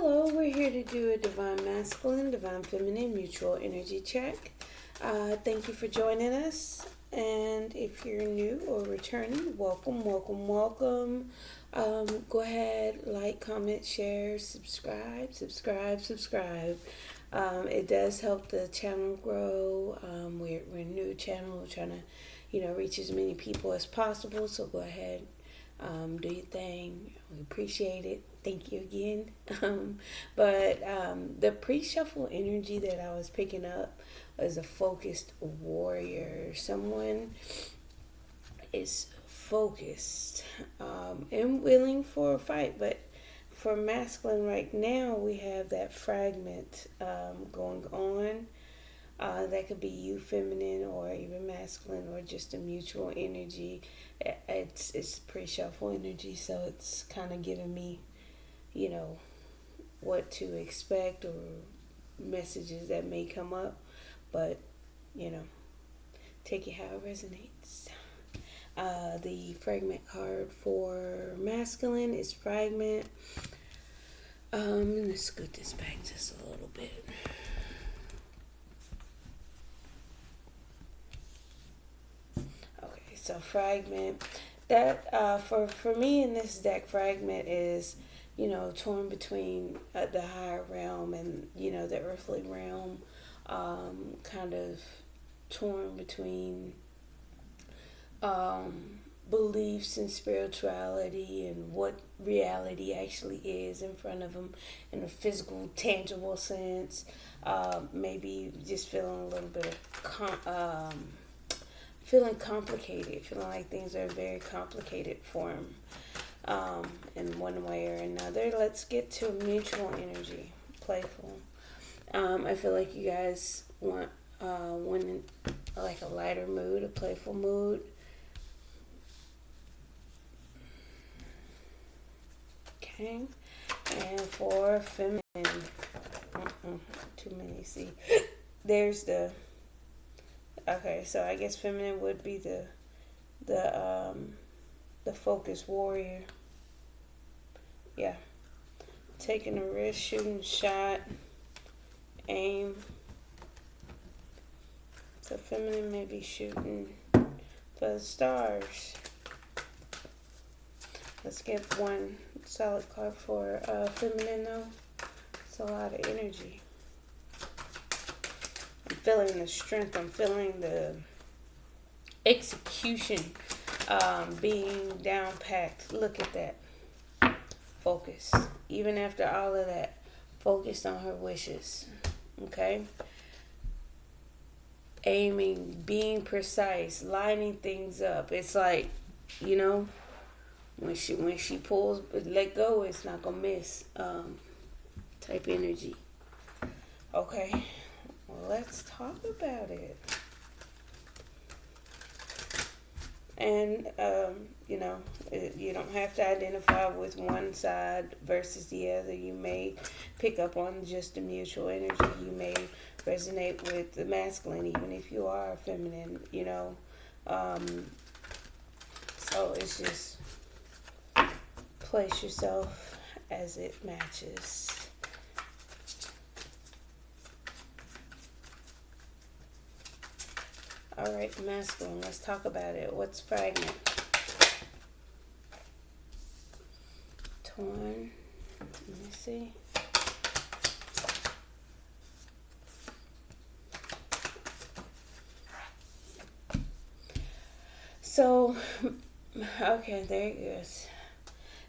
Hello, we're here to do a Divine Masculine, Divine Feminine mutual energy check. Thank you for joining us. And if you're new or returning, welcome, welcome, welcome. Go ahead, like, comment, share, subscribe. It does help the channel grow. We're a new channel. We're trying to, reach as many people as possible. So go ahead, do your thing. We appreciate it. Thank you again. The pre-shuffle energy that I was picking up was a focused warrior. Someone is focused and willing for a fight. But for masculine right now, we have that fragment going on. That could be you feminine or even masculine or just a mutual energy. It's pre-shuffle energy, so it's kind of giving me what to expect or messages that may come up, but take it how it resonates. The fragment card for masculine is fragment. Let's scoot this back just a little bit. Okay, so fragment. That for me in this deck, fragment is torn between the higher realm and the earthly realm, kind of torn between beliefs and spirituality and what reality actually is in front of them in a physical, tangible sense. Maybe just feeling a little bit of feeling complicated, feeling like things are very complicated for them. In one way or another. Let's get to mutual energy, playful. I feel like you guys want one in like a lighter mood, a playful mood. Okay, and for feminine, too many. See, there's the. Okay, so I guess feminine would be the focused warrior. Yeah. Taking a risk, shooting a shot, aim. So feminine may be shooting for the stars. Let's get one solid card for feminine though. It's a lot of energy. I'm feeling the strength. I'm feeling the execution. Being down packed. Look at that. Focus. Even after all of that, focused on her wishes. Okay? Aiming, being precise, lining things up. It's like, when she pulls, let go, it's not gonna miss. Type energy. Okay. Well, let's talk about it. And, you don't have to identify with one side versus the other. You may pick up on just the mutual energy. You may resonate with the masculine, even if you are feminine, So it's just place yourself as it matches. All right, masculine, let's talk about it. What's fragment? Torn. Let me see. So, okay, there it goes.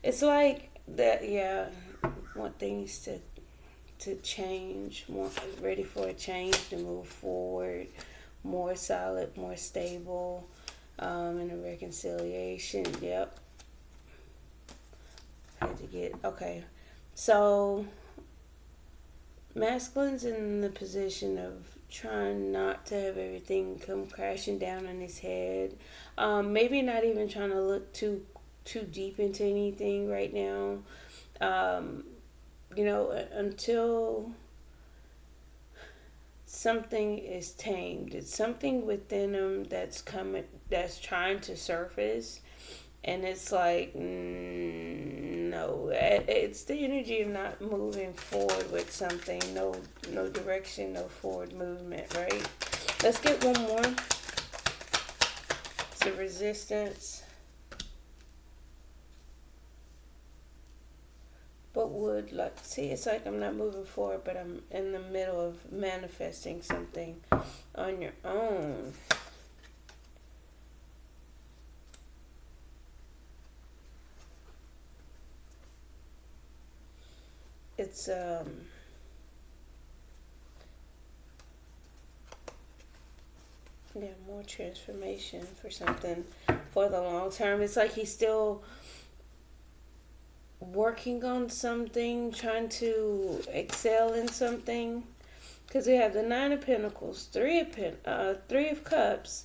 It's like that, yeah, want things to change, ready for a change, to move forward. More solid, more stable, and a reconciliation. Yep. Had to get, okay. So, masculine's in the position of trying not to have everything come crashing down on his head. Maybe not even trying to look too deep into anything right now. Until something is tamed. It's something within them that's trying to surface, and it's like, it's the energy of not moving forward with something. No direction, no forward movement, right? Let's get one more. It's a resistance. But would like see, it's like I'm not moving forward, but I'm in the middle of manifesting something on your own. It's yeah, more transformation for something for the long term. It's like he's still working on something, trying to excel in something. Because we have the Nine of Pentacles, Three of Cups,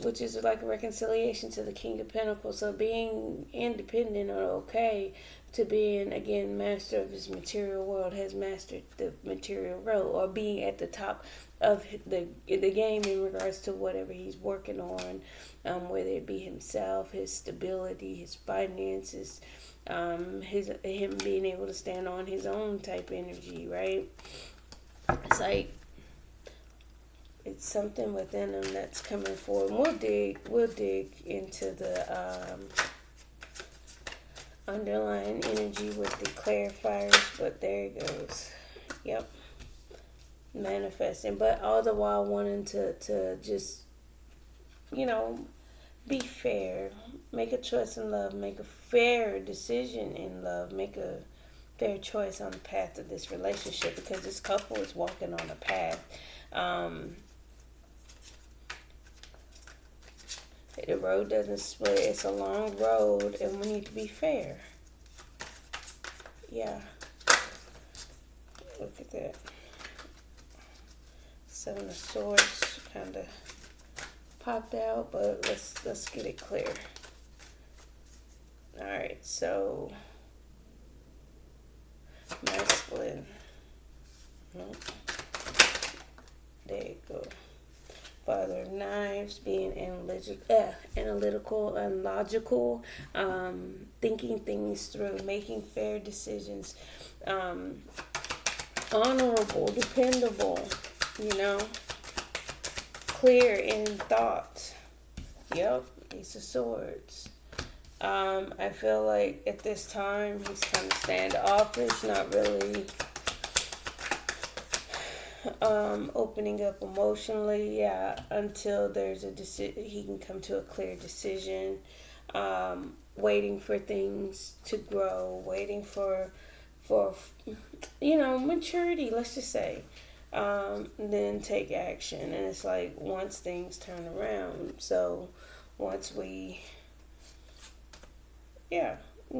which is like a reconciliation to the King of Pentacles. So being independent or okay to being, again, master of his material world, has mastered the material world, or being at the top of the game in regards to whatever he's working on, whether it be himself, his stability, his finances, him being able to stand on his own type energy, right? It's like it's something within him that's coming forward. We'll dig into the underlying energy with the clarifiers, but there it goes. Yep. Manifesting, but all the while wanting to just, be fair. Make a choice in love. Make a fair decision in love. Make a fair choice on the path of this relationship, because this couple is walking on a path. The road doesn't split. It's a long road, and we need to be fair. Yeah. Look at that. Seven of Swords kind of popped out, but let's get it clear. All right, so masculine. Nope. There you go. Father of Knives, being analytical and logical, thinking things through, making fair decisions, honorable, dependable, clear in thought. Yep, Ace of Swords. I feel like at this time he's kind of standoffish, not really opening up emotionally, until there's a he can come to a clear decision, waiting for things to grow, waiting for maturity, let's just say, then take action. And it's like once things turn around, so once we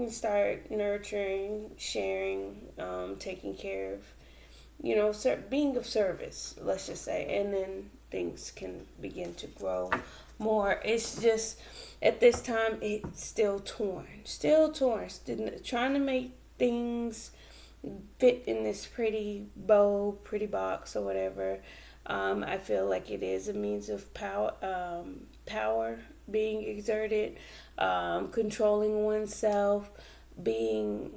start nurturing, sharing, taking care of, being of service, let's just say, and then things can begin to grow more. It's just, at this time, it's still torn, trying to make things fit in this pretty bow, pretty box, or whatever. I feel like it is a means of power being exerted, controlling oneself, being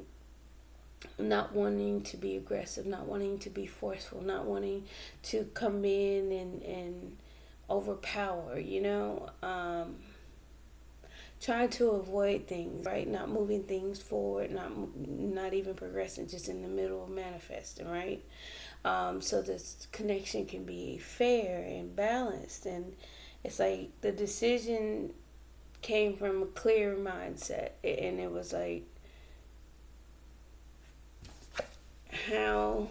not wanting to be aggressive, not wanting to be forceful, not wanting to come in and overpower, trying to avoid things, right? Not moving things forward, not even progressing, just in the middle of manifesting, right? So this connection can be fair and balanced, and it's like the decision came from a clear mindset, and it was like, how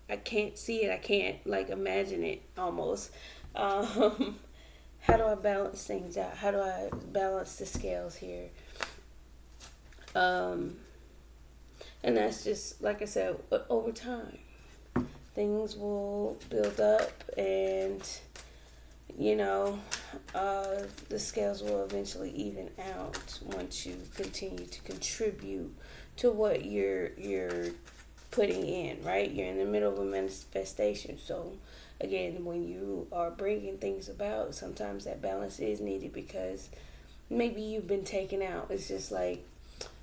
I can't see it, I can't imagine it almost. How do I balance things out? How do I balance the scales here? And that's just, like I said, over time things will build up, and the scales will eventually even out once you continue to contribute to what you're putting in, right? You're in the middle of a manifestation, so again, when you are bringing things about, sometimes that balance is needed, because maybe you've been taken out. It's just like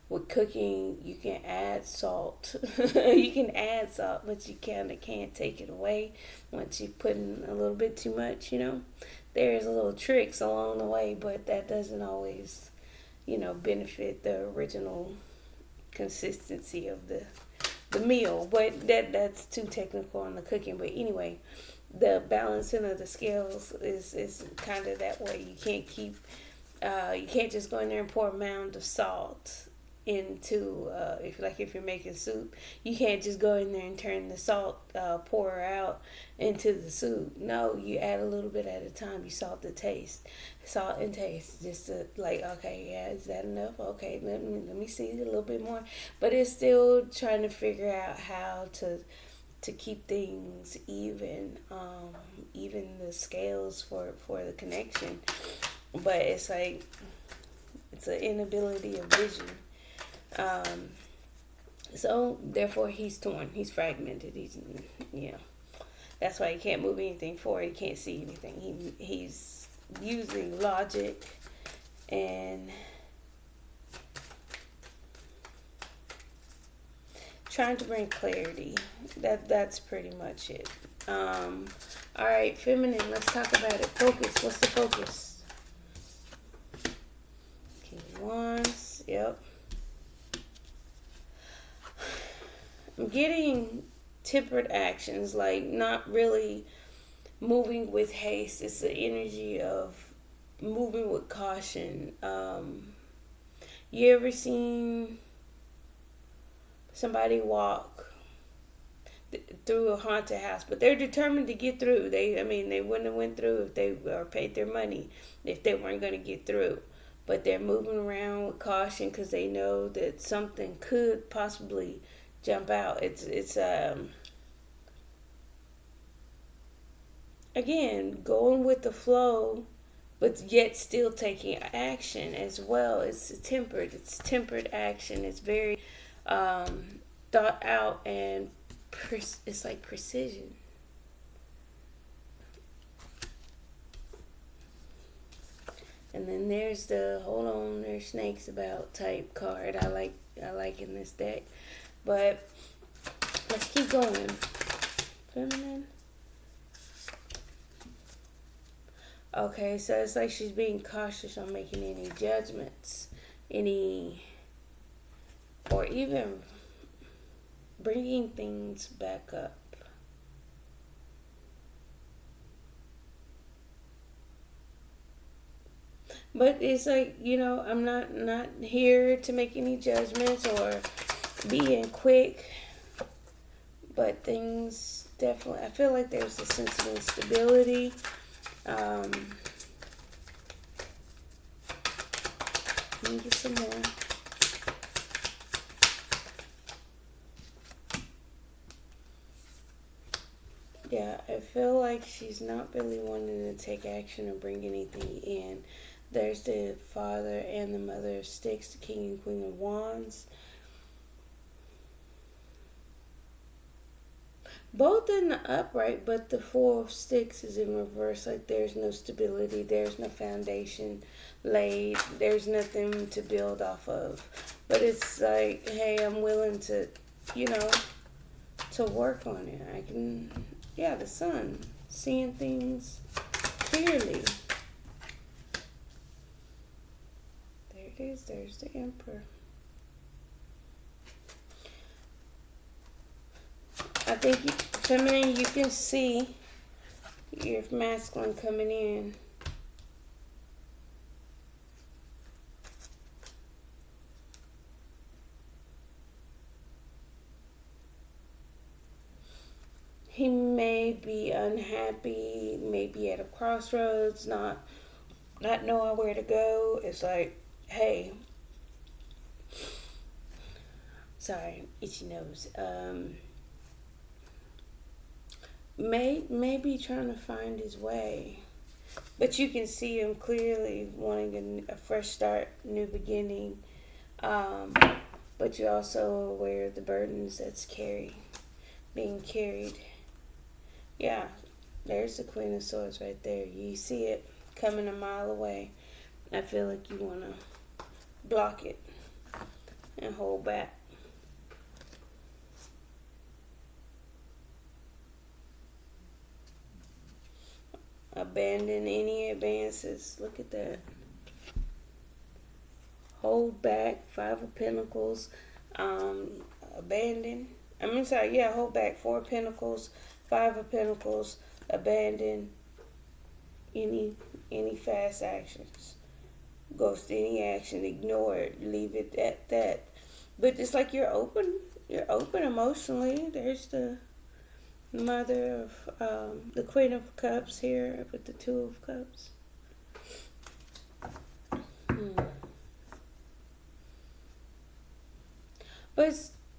with cooking, you can add salt. You can add salt, but you kind of can't take it away once you put in a little bit too much, you know. There's little tricks along the way, but that doesn't always, benefit the original consistency of the meal. But that's too technical on the cooking. But anyway, the balancing of the scales is kind of that way. You can't just go in there and pour a mound of salt into if you're making soup. You can't just go in there and turn the salt pour out into the soup. No, you add a little bit at a time. You salt and taste, just to, like, okay, yeah, is that enough? Okay, let me see a little bit more. But it's still trying to figure out how to keep things even the scales for the connection. But it's like it's an inability of vision. So therefore he's torn, he's fragmented, that's why he can't move anything forward, he can't see anything. He's using logic and trying to bring clarity. That's pretty much it. All right, feminine, let's talk about it. Focus. What's the focus? King of Wands. Yep. I'm getting tempered actions, like not really moving with haste. It's the energy of moving with caution. You ever seen somebody walk through a haunted house, but they're determined to get through? They wouldn't have went through if they paid their money, if they weren't going to get through. But they're moving around with caution because they know that something could possibly jump out. It's again, going with the flow, but yet still taking action as well. It's tempered action. It's very thought out, and it's like precision. And then there's the hold on, there's snakes about type card. I like in this deck. But let's keep going. Feminine. Okay, so it's like she's being cautious on making any judgments, or even bringing things back up. But it's like, I'm not here to make any judgments or being quick, but things definitely, I feel like there's a sense of instability. Let me get some more. Yeah, I feel like she's not really wanting to take action or bring anything in. There's the Father and the Mother of Sticks, the King and Queen of Wands. Both in the upright, but the Four of Sticks is in reverse. Like there's no stability, there's no foundation laid, there's nothing to build off of. But it's like, hey, I'm willing to, to work on it. I can, the Sun, seeing things clearly. There it is, there's the Emperor. I think feminine, you can see your masculine coming in. He may be unhappy, maybe at a crossroads, not knowing where to go. It's like, hey, sorry, itchy nose. May be trying to find his way, but you can see him clearly wanting a fresh start, new beginning. But you're also aware of the burdens that's being carried. Yeah, there's the Queen of Swords right there. You see it coming a mile away. I feel like you want to block it and hold back. Abandon any advances. Look at that. Hold back. Five of Pentacles. Abandon. Hold back. Four of Pentacles. Five of Pentacles. Abandon any fast actions. Ghost any action. Ignore it. Leave it at that. But it's like you're open. You're open emotionally. There's the Mother of the Queen of Cups here with the Two of Cups. But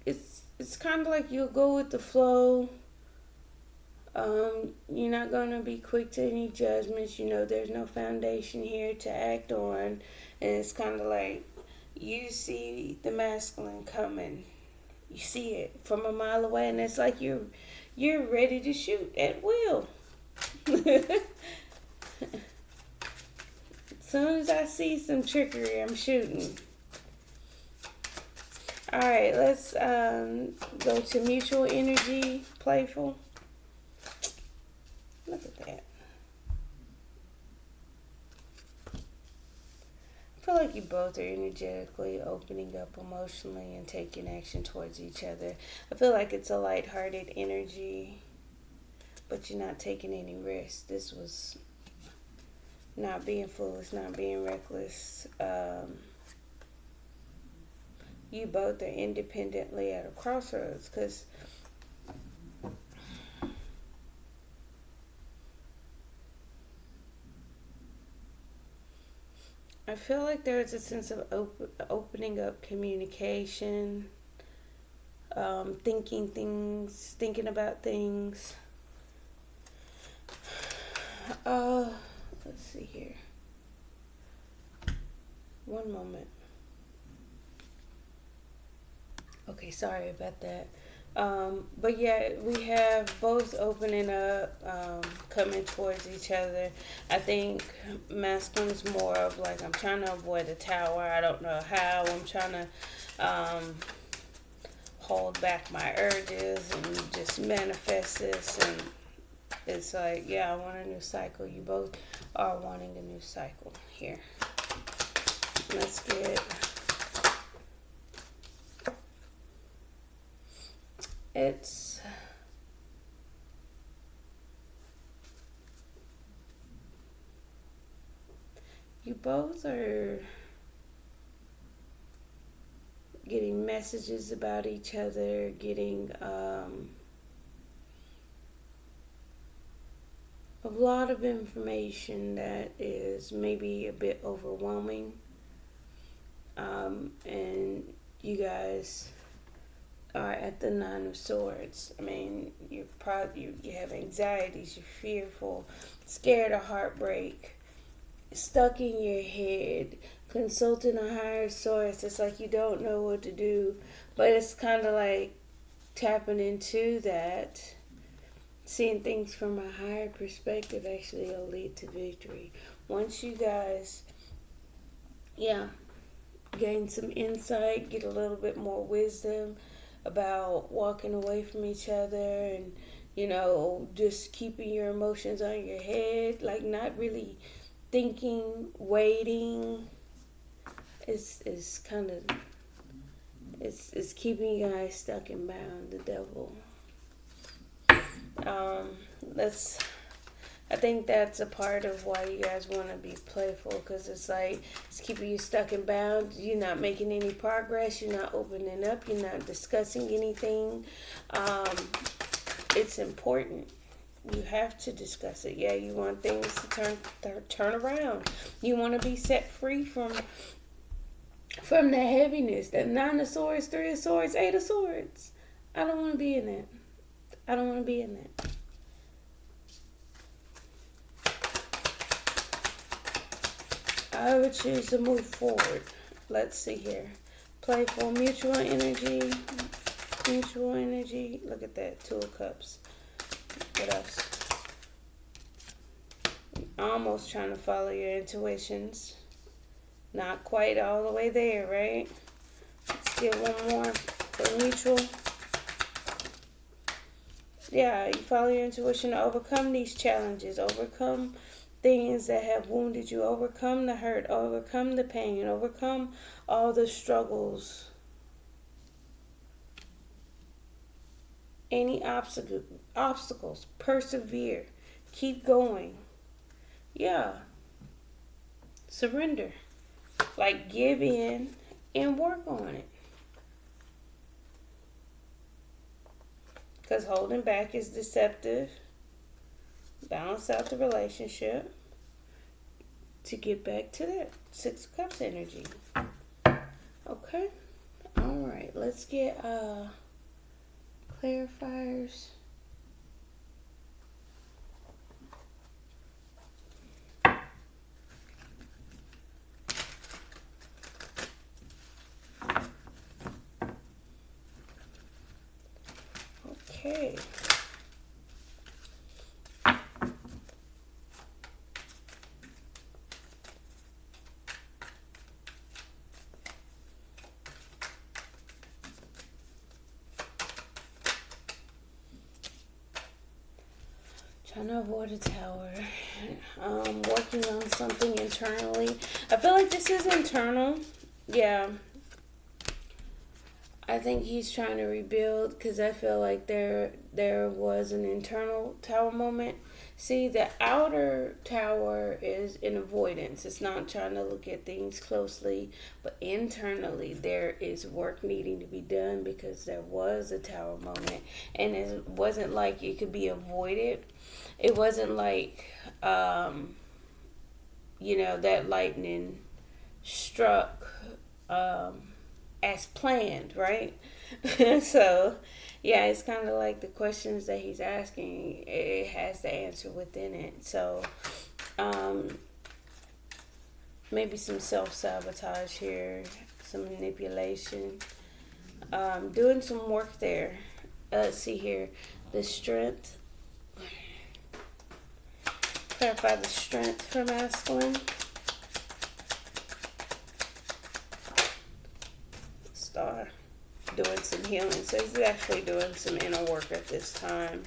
it's kind of like you'll go with the flow. You're not going to be quick to any judgments. You know there's no foundation here to act on. And it's kind of like you see the masculine coming. You see it from a mile away, and it's like you're ready to shoot at will. As soon as I see some trickery, I'm shooting. Alright, let's go to mutual energy, playful. Look at that. I feel like you both are energetically opening up emotionally and taking action towards each other. I feel like it's a lighthearted energy, but you're not taking any risks. This was not being foolish, not being reckless. You both are independently at a crossroads because I feel like there's a sense of opening up communication, thinking about things. Let's see here. One moment. Okay, sorry about that. But yeah, we have both opening up, coming towards each other. I think masculine is more of like, I'm trying to avoid a tower. I don't know how. I'm trying to hold back my urges and just manifest this. And it's like, yeah, I want a new cycle. You both are wanting a new cycle here. Let's get... You both are getting messages about each other, getting a lot of information that is maybe a bit overwhelming. And you guys are at the Nine of Swords. I mean, you have anxieties, you're fearful, scared of heartbreak, stuck in your head, consulting a higher source. It's like you don't know what to do, but it's kind of like tapping into that, seeing things from a higher perspective actually will lead to victory. Once you guys, gain some insight, get a little bit more wisdom about walking away from each other and, just keeping your emotions on your head, like not really thinking, waiting, is kind of, it's keeping you guys stuck and bound, the devil. I think that's a part of why you guys want to be playful, because it's like it's keeping you stuck and bound. You're not making any progress. You're not opening up. You're not discussing anything. It's important. You have to discuss it. Yeah, you want things to turn around. You want to be set free from the heaviness. That Nine of Swords, Three of Swords, Eight of Swords. I don't want to be in that. I don't want to be in that. I would choose to move forward. Let's see here. Playful, mutual energy. Mutual energy. Look at that. Two of Cups. What else? Almost trying to follow your intuitions. Not quite all the way there, right? Let's get one more for neutral. Yeah, you follow your intuition to overcome these challenges, overcome things that have wounded you, overcome the hurt, overcome the pain, overcome all the struggles, any obstacles, persevere, keep going. Yeah, surrender, like give in and work on it. Because holding back is deceptive. Balance out the relationship to get back to that Six of Cups energy. Okay. All right. Let's get clarifiers. Okay. Trying to avoid a tower. Working on something internally. I feel like this is internal. Yeah. I think he's trying to rebuild because I feel like there was an internal tower moment. See, the outer tower is in avoidance. It's not trying to look at things closely, but internally there is work needing to be done because there was a tower moment, and it wasn't like it could be avoided. It wasn't like that lightning struck as planned, right? So, yeah, it's kind of like the questions that he's asking, it has the answer within it. So, maybe some self-sabotage here, some manipulation, doing some work there. Let's see here, the strength. Clarify the strength for masculine. Star. Doing some healing. So he's actually doing some inner work at this time.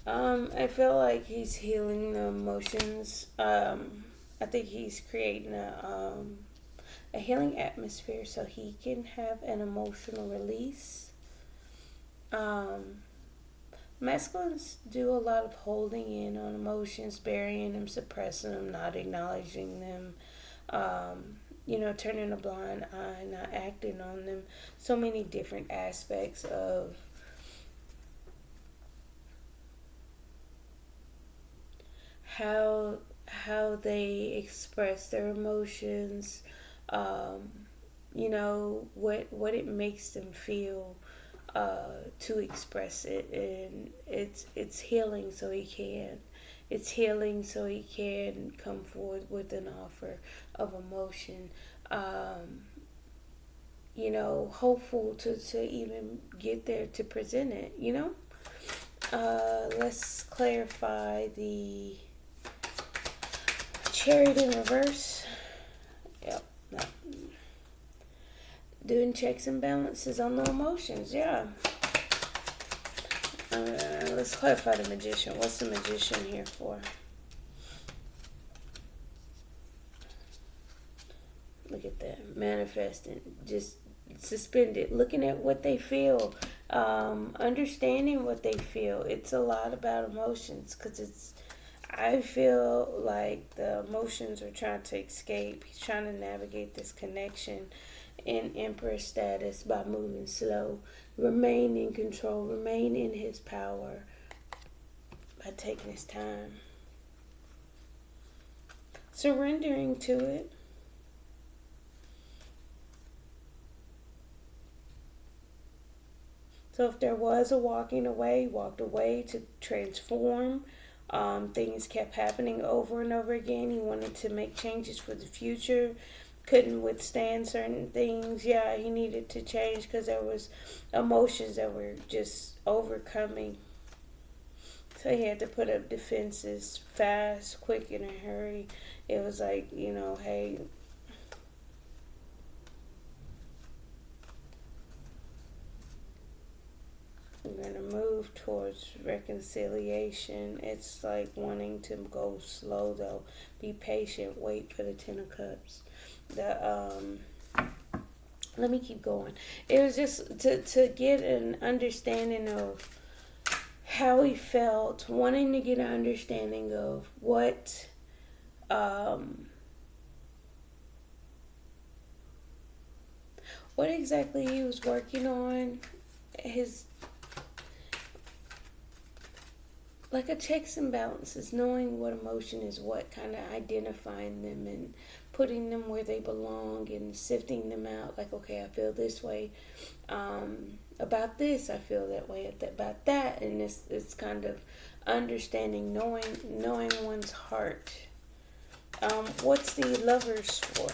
I feel like he's healing the emotions. I think he's creating a healing atmosphere so he can have an emotional release. Masculines do a lot of holding in on emotions, burying them, suppressing them, not acknowledging them. Turning a blind eye, not acting on them. So many different aspects of how they express their emotions. What it makes them feel to express it, and it's healing so he can. It's healing so he can come forward with an offer of emotion. Hopeful to even get there to present it, Let's clarify the Chariot in reverse. Yep. No. Doing checks and balances on the emotions, yeah. Let's clarify the Magician. What's the Magician here for? Look at that. Manifesting. Just suspended. Looking at what they feel. Understanding what they feel. It's a lot about emotions because I feel like the emotions are trying to escape. He's trying to navigate this connection in Emperor status by moving slow. Remain in control. Remain in his power by taking his time. Surrendering to it. So if there was a walking away, walked away to transform. Things kept happening over and over again. He wanted to make changes for the future. Couldn't withstand certain things. Yeah, he needed to change because there was emotions that were just overcoming. So he had to put up defenses fast, quick, in a hurry. It was like, hey, we're going to move towards reconciliation. It's like wanting to go slow, though. Be patient. Wait for the Ten of Cups. Let me keep going. It was just to get an understanding of how he felt, wanting to get an understanding of what exactly he was working on. His, like, a checks and balances, knowing what emotion is what, kind of identifying them and putting them where they belong and sifting them out. Like, okay, I feel this way about this, I feel that way about that, and it's kind of understanding, knowing one's heart. What's the Lovers for?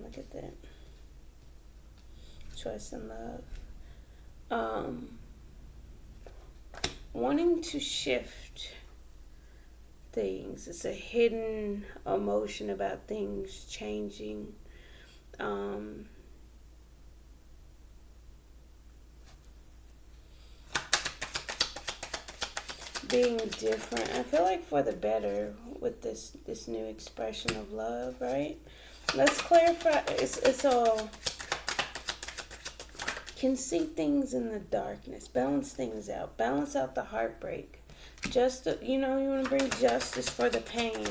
Look at that. Choice and love. Wanting to shift things. It's a hidden emotion about things changing. Being different. I feel like for the better with this new expression of love, right? Let's clarify. It's all can see things in the darkness, balance things out, balance out the heartbreak. Just you want to bring justice for the pain,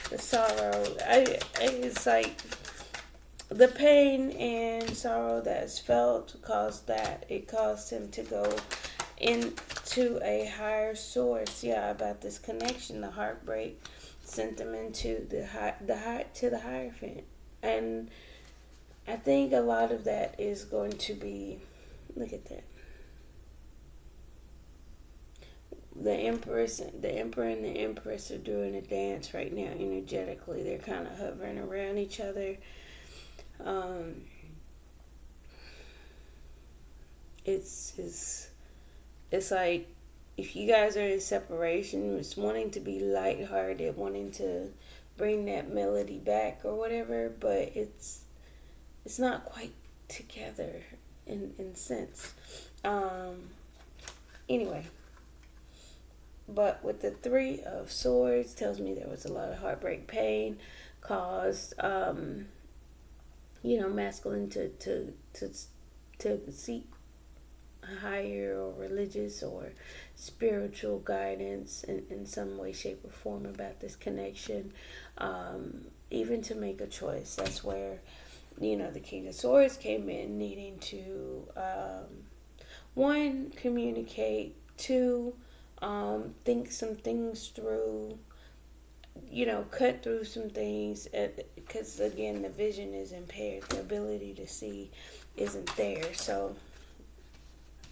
the sorrow. It's like the pain and sorrow that's felt caused that. It caused him to go into a higher source. Yeah, about this connection, the heartbreak sent them into the Hierophant, and I think a lot of that is going to be. Look at that. The emperor and the empress are doing a dance right now energetically. They're kind of hovering around each other. It's like if you guys are in separation, it's wanting to be lighthearted, wanting to bring that melody back or whatever, but it's not quite together in sense. Anyway. But with the Three of Swords, tells me there was a lot of heartbreak, pain caused, masculine to seek higher or religious or spiritual guidance in some way, shape, or form about this connection. Even to make a choice. That's where, the King of Swords came in, needing to, one, communicate, two, think some things through, cut through some things, because again, the vision is impaired, the ability to see isn't there. So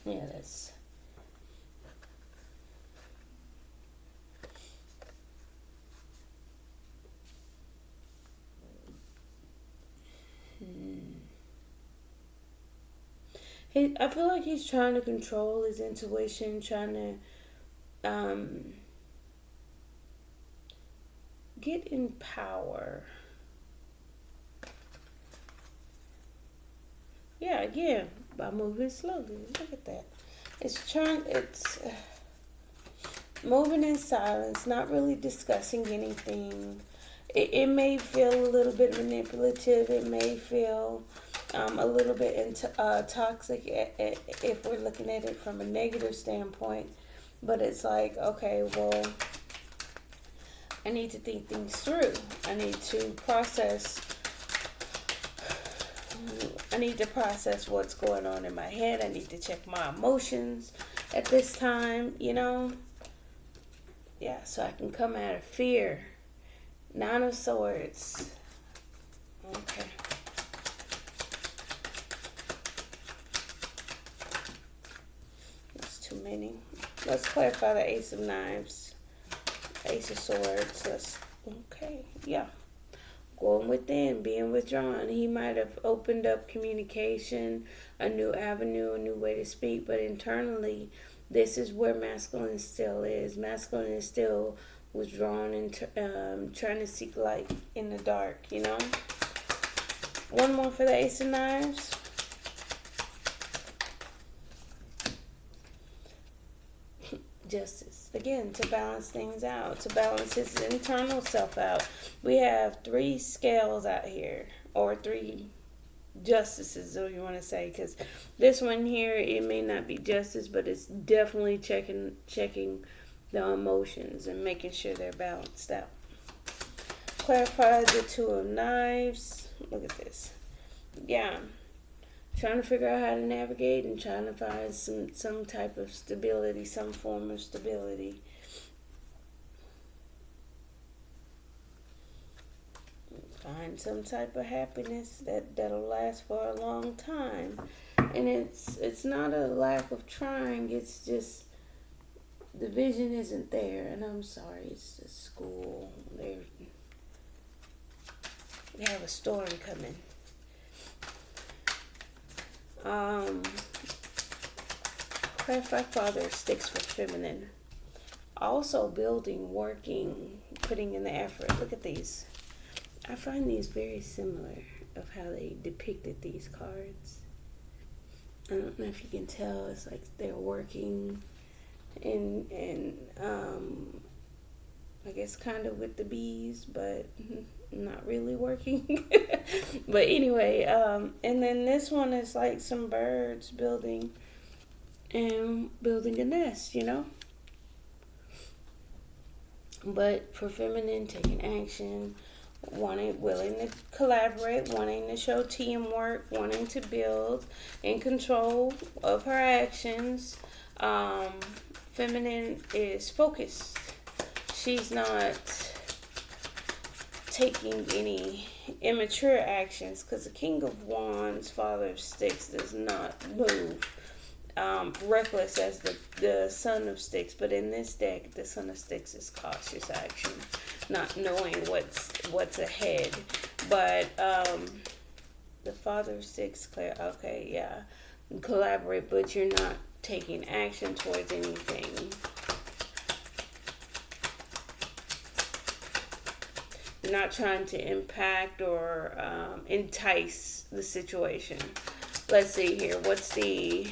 yeah, that's I feel like he's trying to control his intuition, trying to get in power. Yeah, again, by moving slowly. Look at that. It's moving in silence, not really discussing anything. It may feel a little bit manipulative. It may feel a little bit toxic if we're looking at it from a negative standpoint. But it's like, okay, well, I need to think things through. I need to process what's going on in my head. I need to check my emotions at this time, Yeah, so I can come out of fear. Nine of Swords. Okay. That's too many. Let's clarify the Ace of Knives. Ace of Swords. Okay. Yeah. going within, being withdrawn. He might have opened up communication, a new avenue, a new way to speak, but internally, this is where masculine still is. Masculine is still withdrawn and trying to seek light in the dark, you know? One more for the Ace of Knives. Justice. Again, to balance things out, to balance his internal self out. We have 3 scales out here, or 3 justices, if you want to say, because this one here, it may not be justice, but it's definitely checking the emotions and making sure they're balanced out. Clarify the 2 of Knives. Look at this. Yeah. Trying to figure out how to navigate and trying to find some type of stability, some form of stability. Find some type of happiness that'll last for a long time. And it's not a lack of trying, it's just the vision isn't there. And I'm sorry, it's the school. We have a storm coming. Clarify Father sticks for feminine. Also building, working, putting in the effort. Look at these. I find these very similar of how they depicted these cards. I don't know if you can tell. It's like they're working and I guess kind of with the bees, but not really working. But anyway, and then this one is like some birds building a nest, you know. But for feminine, taking action, willing to collaborate, wanting to show teamwork, wanting to build, in control of her actions. Feminine is focused. She's not taking any immature actions, because the King of Wands, Father of Sticks, does not move reckless as the Son of Sticks. But in this deck, the Son of Sticks is cautious action, not knowing what's ahead. But the Father of Sticks, okay, yeah, collaborate, but you're not taking action towards anything. You're not trying to impact or entice the situation. Let's see here. What's the...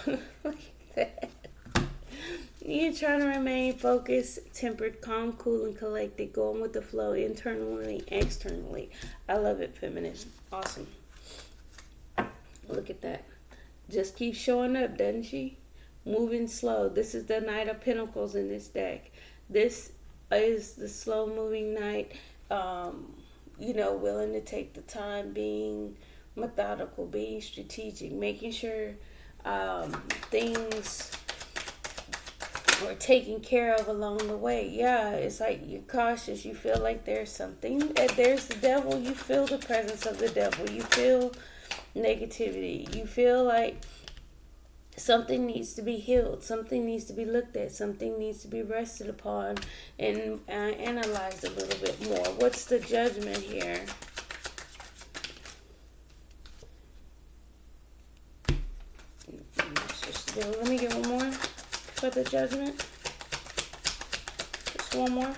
Look at that. You're trying to remain focused, tempered, calm, cool, and collected, going with the flow internally, externally. I love it, feminine. Awesome. Look at that. Just keeps showing up, doesn't she? Moving slow. This is the Knight of Pentacles in this deck. This is the slow moving knight, willing to take the time, being methodical, being strategic, making sure things are taken care of along the way. Yeah, it's like you're cautious. You feel like there's something. There's the devil. You feel the presence of the devil. You feel negativity. You feel like something needs to be healed. Something needs to be looked at. Something needs to be rested upon and analyzed a little bit more. What's the judgment here? Let me get one more for the judgment. Just one more.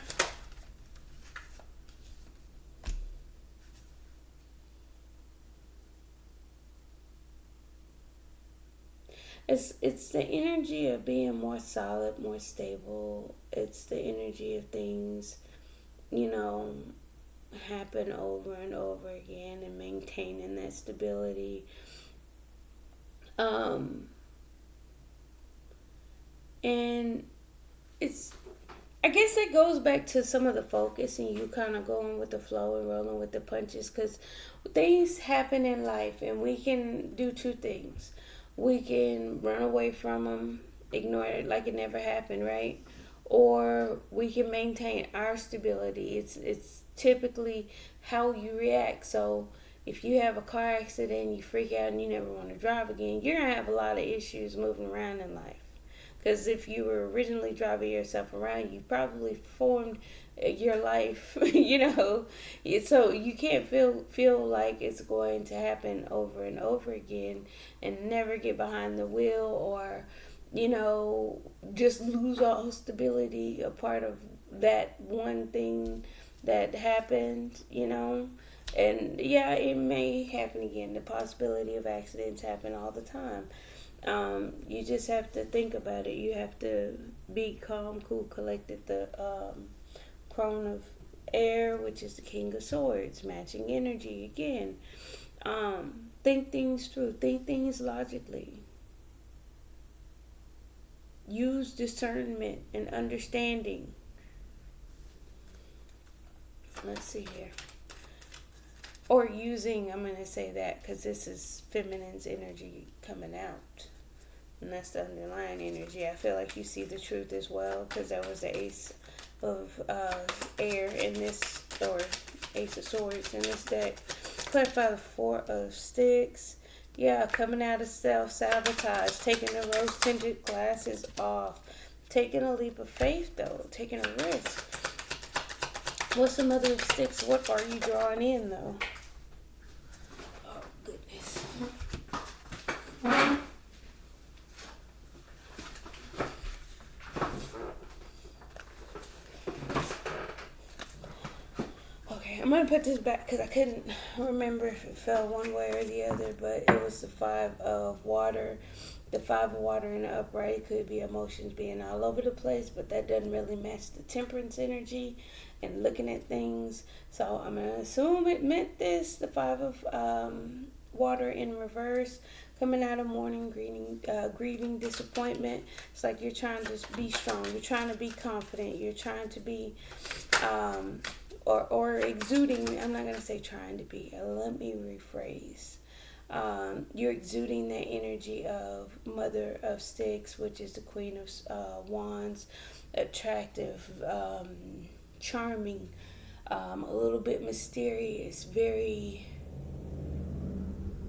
It's the energy of being more solid, more stable. It's the energy of things, happen over and over again and maintaining that stability. And I guess it goes back to some of the focus and you kind of going with the flow and rolling with the punches, because things happen in life and we can do 2 things. We can run away from them, ignore it like it never happened, right? Or we can maintain our stability. It's typically how you react. So if you have a car accident, you freak out and you never want to drive again, you're going to have a lot of issues moving around in life. Because if you were originally driving yourself around, you probably formed your life, so you can't feel like it's going to happen over and over again, and never get behind the wheel, or just lose all stability, a part of that one thing that happened. And yeah, it may happen again. The possibility of accidents happen all the time. You just have to think about it. You have to be calm, cool, collected. The crone of air, which is the king of swords, matching energy again. Think things through. Think things logically. Use discernment and understanding. Let's see here. Or using, I'm going to say that because this is feminine's energy coming out. And that's the underlying energy. I feel like you see the truth as well, because there was the ace of air in this, or ace of swords in this deck. Clarify the four of sticks. Yeah, coming out of self-sabotage. Taking the rose-tinted glasses off. Taking a leap of faith, though. Taking a risk. What's the mother of sticks? What are you drawing in, though? Oh, goodness. Okay, I'm going to put this back because I couldn't remember if it fell one way or the other, but it was the five of water. The five of water in the upright could be emotions being all over the place, but that doesn't really match the temperance energy and looking at things. So I'm going to assume it meant this. The five of water in reverse, coming out of mourning, grieving, disappointment. It's like you're trying to be strong. You're trying to be confident. You're trying to be, or exuding. I'm not going to say trying to be. Let me rephrase. You're exuding that energy of mother of sticks, which is the queen of wands, attractive, charming, a little bit mysterious, very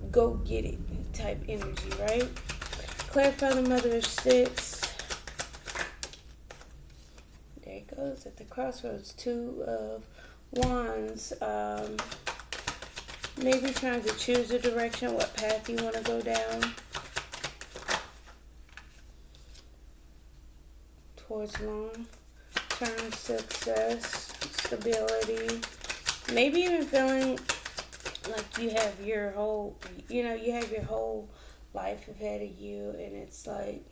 go get it type energy, right? Clarify the mother of sticks. There it goes at the crossroads. Two of wands. Maybe trying to choose a direction, what path you want to go down towards long-term success, stability. Maybe even feeling like you have your whole life ahead of you, and it's like,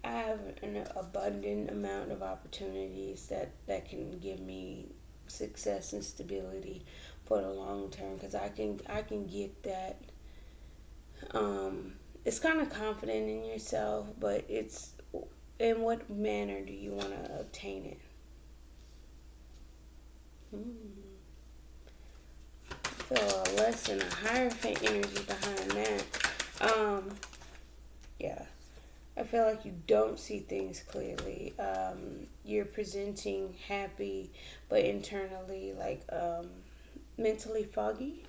I have an abundant amount of opportunities that can give me success and stability for the long term, because I can get that. It's kind of confident in yourself, but it's in what manner do you want to obtain it? I feel a lesson, a Hierophant energy behind that. Yeah. I feel like you don't see things clearly. You're presenting happy, but internally, like, mentally foggy.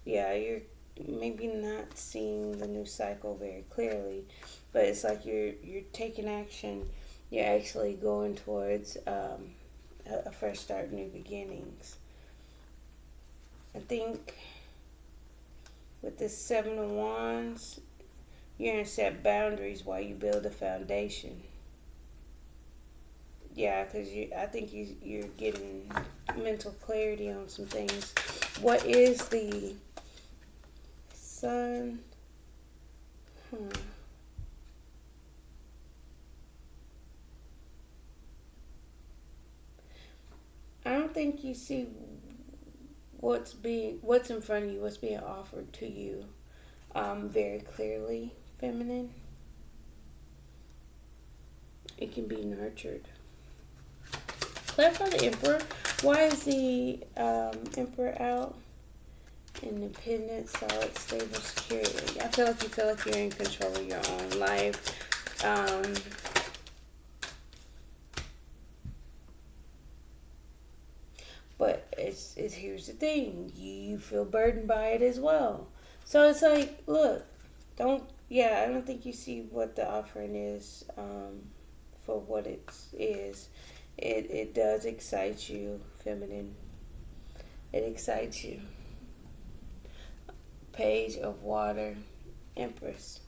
Yeah, you're maybe not seeing the new cycle very clearly, but it's like you're taking action. You're actually going towards a fresh start, new beginnings. I think with this Seven of Wands, you're going to set boundaries while you build a foundation. Yeah, because I think you're getting mental clarity on some things. What is the Sun? I don't think you see what's in front of you, what's being offered to you, very clearly, feminine. It can be nurtured. Clarify the Emperor. Why is the Emperor out? Independent, solid, stable, security. I feel like you feel like you're in control of your own life. But it's here's the thing. You feel burdened by it as well. So it's like, look, don't Yeah, I don't think you see what the offering is for what it is. It does excite you, feminine. It excites you. Page of water, Empress.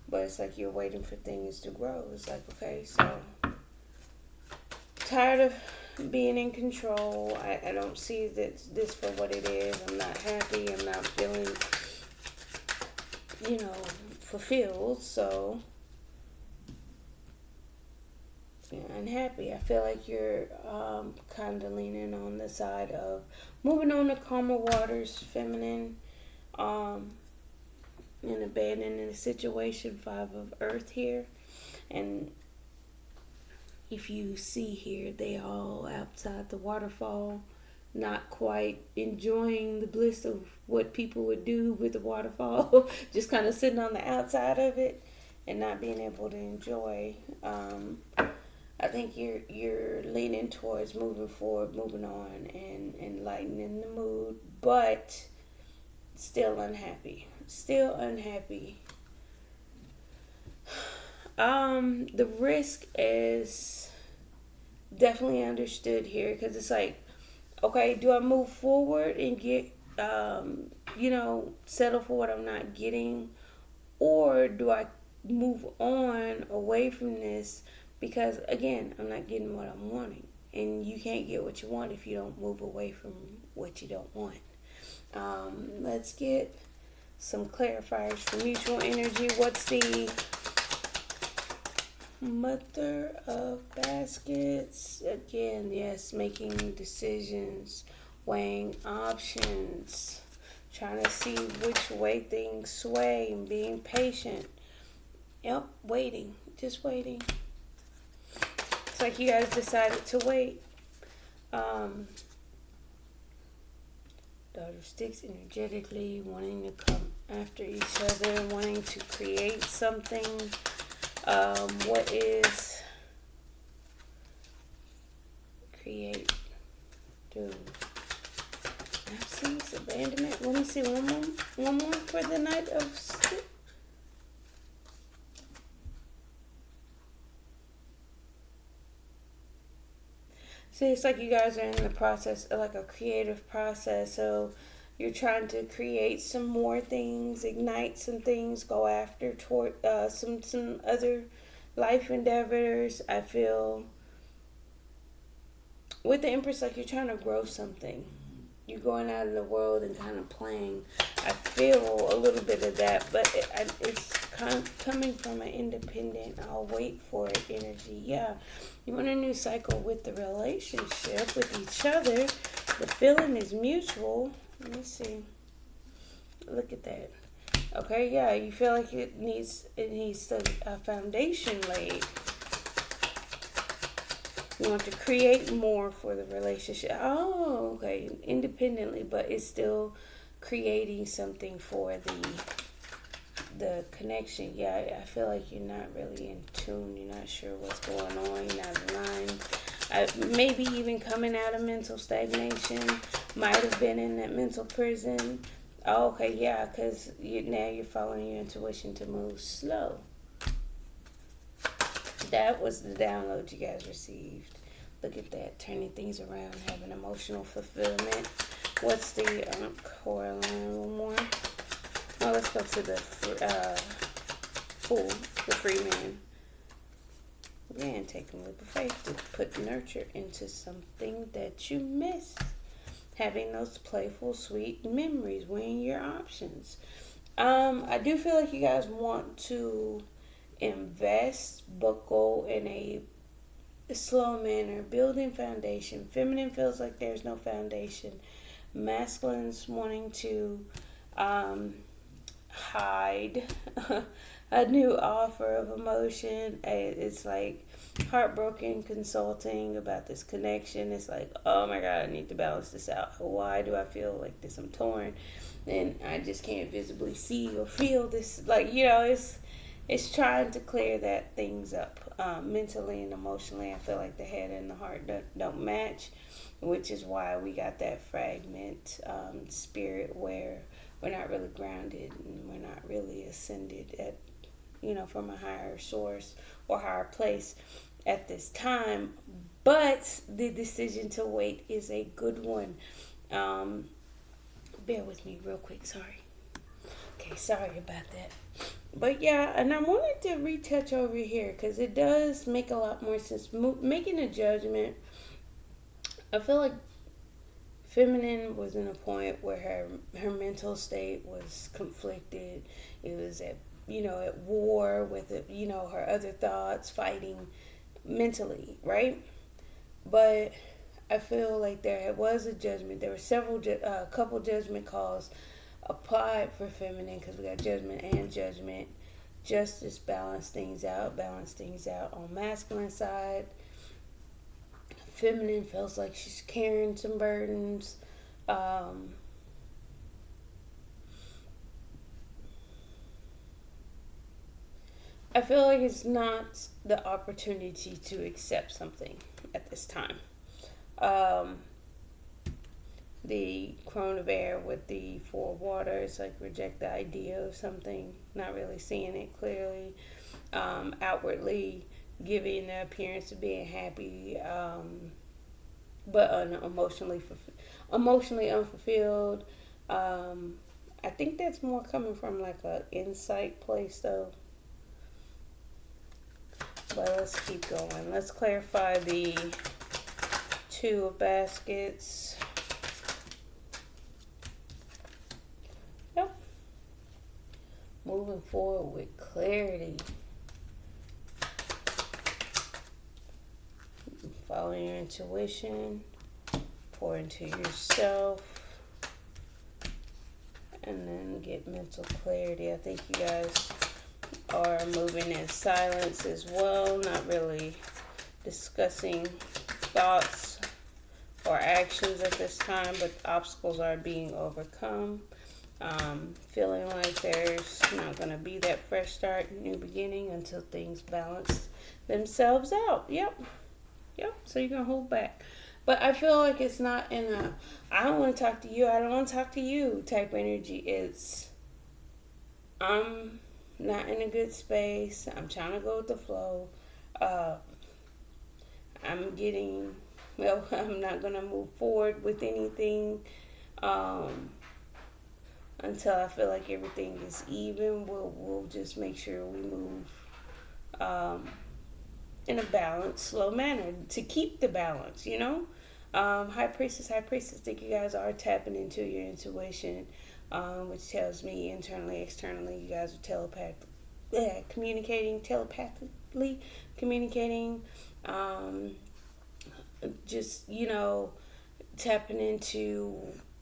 But it's like you're waiting for things to grow. It's like, okay, so tired of being in control. I don't see this for what it is. I'm not happy. I'm not feeling, fulfilled. So, yeah, unhappy. I feel like you're kind of leaning on the side of moving on to calmer waters, feminine, um, and abandoning the situation. 5 of Earth here. And if you see here, they all outside the waterfall, not quite enjoying the bliss of what people would do with the waterfall, just kind of sitting on the outside of it and not being able to enjoy. I think you're leaning towards moving forward, moving on, and lightening the mood, but still unhappy. Still unhappy. The risk is definitely understood here because it's like, okay, do I move forward and get, settle for what I'm not getting, or do I move on away from this because again, I'm not getting what I'm wanting, and you can't get what you want if you don't move away from what you don't want. Let's get some clarifiers for mutual energy. What's the Mother of Baskets? Again, yes, making decisions, weighing options, trying to see which way things sway, and being patient. Yep, waiting, just waiting. It's like you guys decided to wait. Daughter Sticks energetically, wanting to come after each other, wanting to create something. What is create? Do absence, abandonment. Let me see one more for the Knight of Sticks. See, it's like you guys are in the process, like a creative process. So you're trying to create some more things, ignite some things, go after toward some other life endeavors. I feel with the Empress, like you're trying to grow something. You're going out in the world and kind of playing. I feel a little bit of that, but it's kind of coming from an independent, I'll wait for it energy. Yeah, you want a new cycle with the relationship with each other. The feeling is mutual. Let me see. Look at that. Okay, yeah, you feel like it needs a foundation laid. You want to create more for the relationship. Oh, okay, independently, but it's still creating something for the connection. Yeah, I feel like you're not really in tune. You're not sure what's going on. You're not aligned. Maybe even coming out of mental stagnation. Might have been in that mental prison. Oh, okay, yeah, because now you're following your intuition to move slow. That was the download you guys received. Look at that, turning things around, having emotional fulfillment. What's the core line? One more. Oh, let's go to the fool, the free man. Again, taking leap of faith to put nurture into something that you miss. Having those playful, sweet memories, weighing your options. I do feel like you guys want to invest, but go in a slow manner, building foundation. Feminine feels like there's no foundation. Masculine's wanting to hide a new offer of emotion. It's like heartbroken consulting about this connection. It's like, oh my God, I need to balance this out. Why do I feel like this? I'm torn, and I just can't visibly see or feel this. Like, it's trying to clear that things up mentally and emotionally. I feel like the head and the heart don't match, which is why we got that fragment spirit where we're not really grounded and we're not really ascended from a higher source or higher place at this time. But the decision to wait is a good one. Um, Bear with me real quick. Sorry. Okay, sorry about that. But yeah, and I wanted to retouch over here because it does make a lot more sense. Making a judgment, I feel like feminine was in a point where her mental state was conflicted. It was at war with her other thoughts, fighting mentally, right? But I feel like there was a judgment. There were couple judgment calls applied for feminine because we got judgment and judgment. Justice balance things out on masculine side. Feminine feels like she's carrying some burdens. I feel like it's not the opportunity to accept something at this time. Um, the Crone of Air with the Four of Waters, like reject the idea of something, not really seeing it clearly, outwardly giving the appearance of being happy, but emotionally unfulfilled. I think that's more coming from like a insight place though. But let's keep going. Let's clarify the Two of Baskets. Yep. Moving forward with clarity. Follow your intuition. Pour into yourself. And then get mental clarity. I think you guys are moving in silence as well. Not really discussing thoughts or actions at this time, but obstacles are being overcome. Feeling like there's not going to be that fresh start, new beginning until things balance themselves out. Yep. So you're going to hold back. But I feel like it's not in a, I don't want to talk to you, I don't want to talk to you type energy. It's, I'm not in a good space. I'm trying to go with the flow. I'm not going to move forward with anything until I feel like everything is even. We'll just make sure we move in a balanced, slow manner to keep the balance, High Priestess, I think you guys are tapping into your intuition, which tells me internally, externally, you guys are telepathically communicating, just, tapping into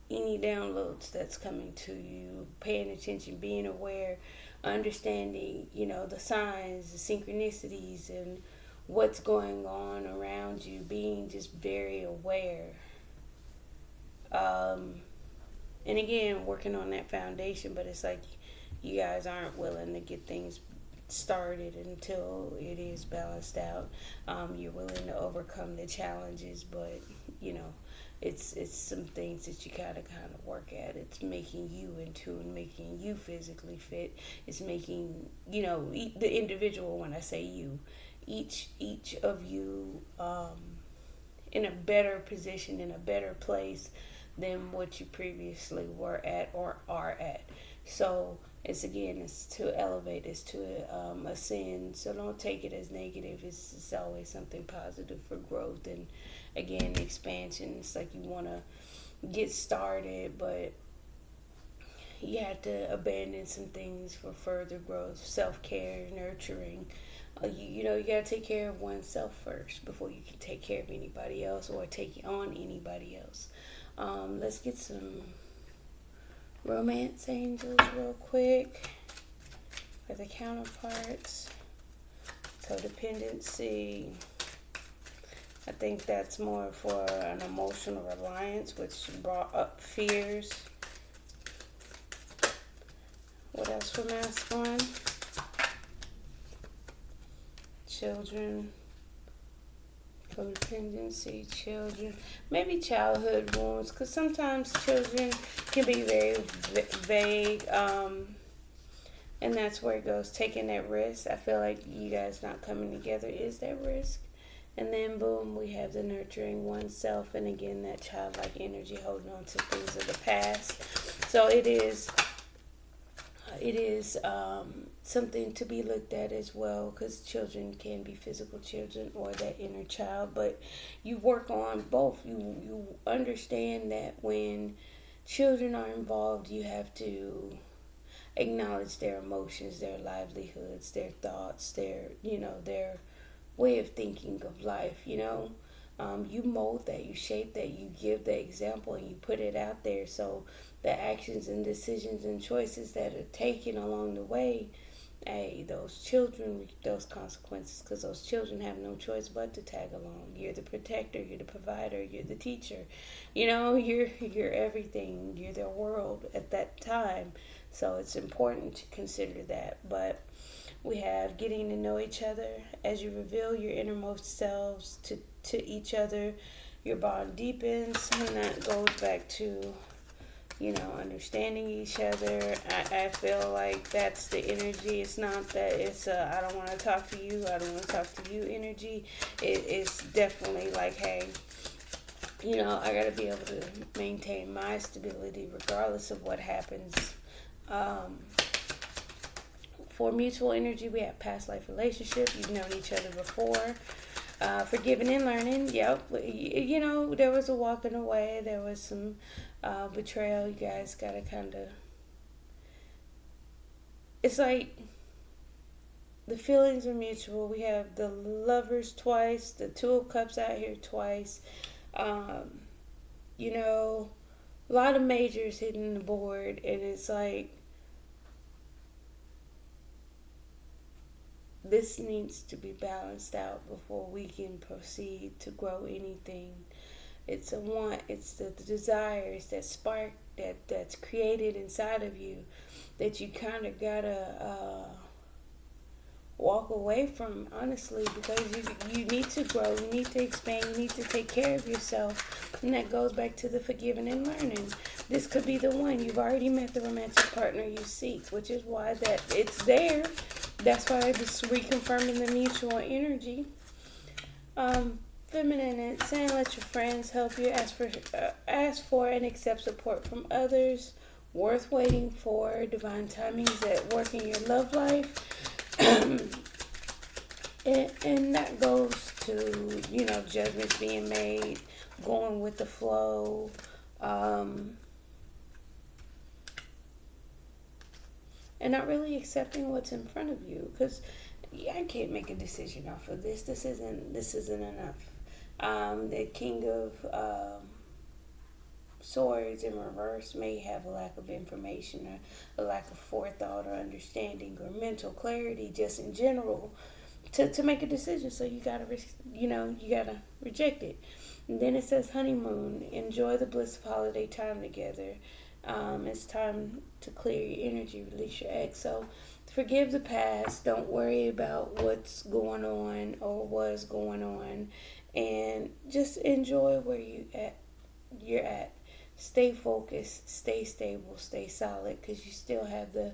any downloads that's coming to you, paying attention, being aware, understanding, the signs, the synchronicities, and what's going on around you, being just very aware. And again, working on that foundation, but it's like you guys aren't willing to get things started until it is balanced out. You're willing to overcome the challenges, but it's some things that you gotta kind of work at. It's making you in tune, making you physically fit. It's making the individual. When I say you, each of you in a better position, in a better place than what you previously were at or are at. So it's to elevate, it's to ascend. So don't take it as negative. It's always something positive for growth and again expansion. It's like you want to get started, but you have to abandon some things for further growth, self-care, nurturing. You got to take care of oneself first before you can take care of anybody else or take on anybody else. Let's get some romance angels real quick for the counterparts. Codependency. I think that's more for an emotional reliance, which brought up fears. What else for masculine? Children. Codependency, children. Maybe childhood wounds, because sometimes children can be very vague. And that's where it goes, taking that risk. I feel like you guys not coming together is that risk. And then boom, we have the nurturing oneself, and again that childlike energy, holding on to things of the past. So it is something to be looked at as well, because children can be physical children or that inner child, but you work on both. You understand that when children are involved, you have to acknowledge their emotions, their livelihoods, their thoughts, their way of thinking of life. You mold that, you shape that, you give the example, and you put it out there. So the actions and decisions and choices that are taken along the way, hey, those children reap those consequences, because those children have no choice but to tag along. You're the protector, you're the provider, you're the teacher. You're everything. You're their world at that time. So it's important to consider that. But we have getting to know each other. As you reveal your innermost selves to each other, your bond deepens, and that goes back to understanding each other. I feel like that's the energy. It's not that it's I don't want to talk to you, I don't want to talk to you energy. It's definitely like, hey, I got to be able to maintain my stability regardless of what happens. For mutual energy, we have past life relationship. You've known each other before. Forgiving and learning. Yep. There was a walking away. There was some betrayal. You guys got to kind of... It's like the feelings are mutual. We have the lovers twice. The Two of Cups out here twice. A lot of majors hitting the board. And it's like... This needs to be balanced out before we can proceed to grow anything. It's a want, it's the desire, it's that spark that's created inside of you that you kind of gotta walk away from, honestly, because you need to grow, you need to expand, you need to take care of yourself. And that goes back to the forgiving and learning. This could be the one. You've already met the romantic partner you seek, which is why that it's there. That's why it's reconfirming the mutual energy. Feminine, it's saying let your friends help you. Ask for and accept support from others. Worth waiting for. Divine timings at work in your love life. and that goes to, judgments being made, going with the flow. And not really accepting what's in front of you, because I can't make a decision off of this. This isn't enough. The King of Swords in reverse may have a lack of information, or a lack of forethought or understanding or mental clarity, just in general, to make a decision. So you gotta reject it. And then it says honeymoon. Enjoy the bliss of holiday time together. It's time to clear your energy, release your ex. So forgive the past. Don't worry about what's going on or was going on, and just enjoy where you're at. Stay focused, stay stable, stay solid, because you still have the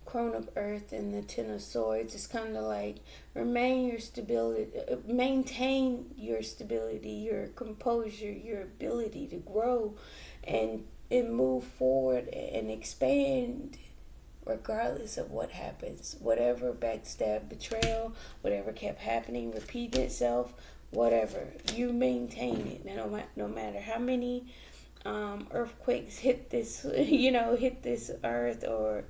Crone of Earth and the Ten of Swords. It's kind of like maintain your stability, your composure, your ability to grow and move forward and expand regardless of what happens. Whatever backstab, betrayal, whatever kept happening, repeating itself, whatever, you maintain it. Now, no matter how many earthquakes hit this earth, or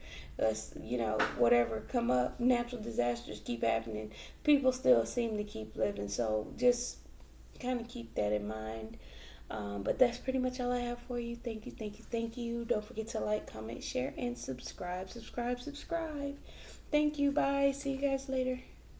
whatever come up, natural disasters keep happening, people still seem to keep living. So just kind of keep that in mind. But that's pretty much all I have for you. Thank you. Don't forget to like, comment, share, and subscribe. Thank you. Bye. See you guys later.